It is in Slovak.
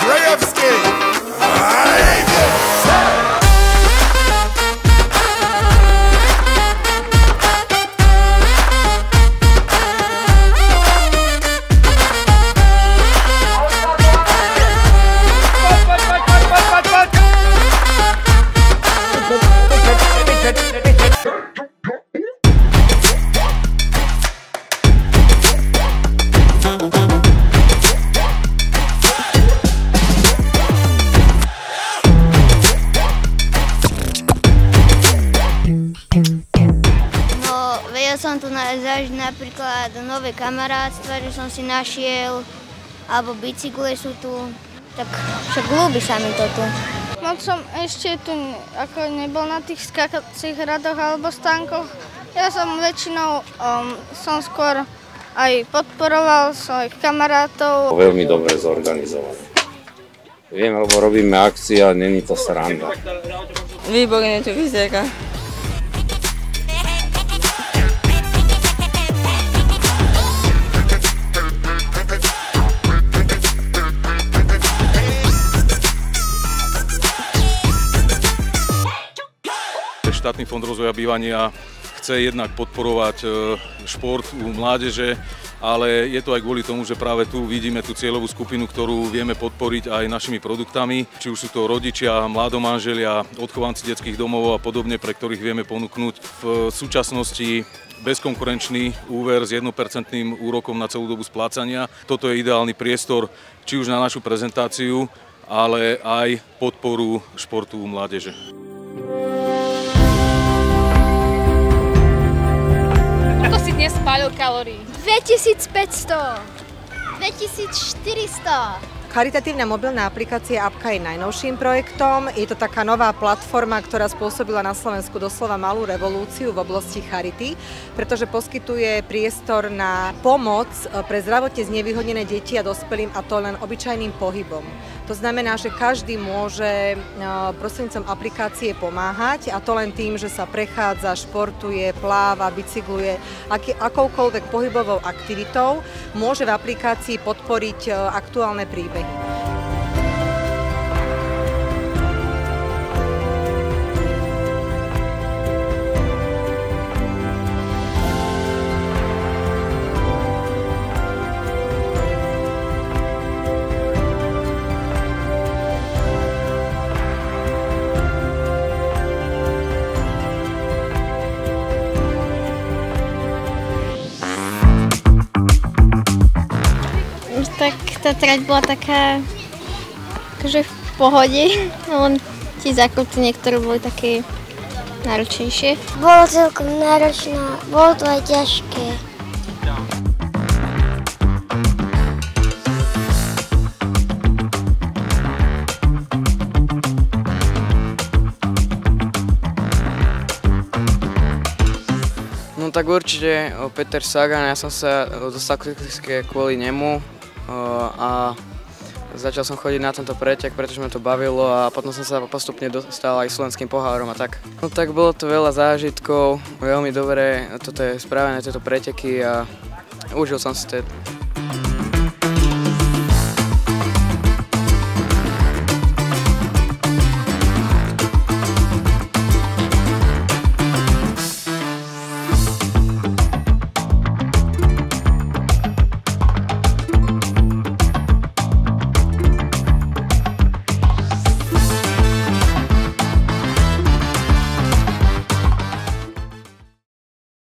Andrzejewski. Som tu zažiť napríklad nové kamarátstva, že som si našiel, alebo bicykle sú tu, tak však ľúbi sa mi to tu. Moc som ešte tu ako nebol na tých skákacích radoch alebo stánkoch. Ja som väčšinou som skôr aj podporoval svojich kamarátov. Veľmi dobre zorganizované. Viem, lebo robíme akcie a není to sranda. Výborne tu vyzerá. Štátny fond rozvoja bývania chce jednak podporovať šport u mládeže, ale je to aj kvôli tomu, že práve tu vidíme tú cieľovú skupinu, ktorú vieme podporiť aj našimi produktami. Či už sú to rodičia, mladomanželia, odchovanci detských domov a podobne, pre ktorých vieme ponúknuť v súčasnosti bezkonkurenčný úver s 1% úrokom na celú dobu splácania. Toto je ideálny priestor či už na našu prezentáciu, ale aj podporu športu u mládeže. Ako si dnes spálil kalórií? 2500, 2400. Charitatívna mobilná aplikácia Apka je najnovším projektom. Je to taká nová platforma, ktorá spôsobila na Slovensku doslova malú revolúciu v oblasti charity, pretože poskytuje priestor na pomoc pre zdravotne znevýhodnené deti a dospelým, a to len obyčajným pohybom. To znamená, že každý môže prostredníctvom aplikácie pomáhať, a to len tým, že sa prechádza, športuje, pláva, bicykluje, akoukoľvek pohybovou aktivitou, môže v aplikácii podporiť aktuálne príbehy. Tak tá trať bola taká akože v pohode, len tie zákruty niektoré boli také náročnejšie. Bolo celkom náročné, bolo to aj ťažké. No tak určite Peter Sagan, ja som sa dostal kvôli nemu a začal som chodiť na tento pretek, pretože ma to bavilo, a potom som sa postupne dostal aj slovenským pohárom a tak. No tak bolo to veľa zážitkov, veľmi dobre toto je spravené, tieto preteky, a užil som si to.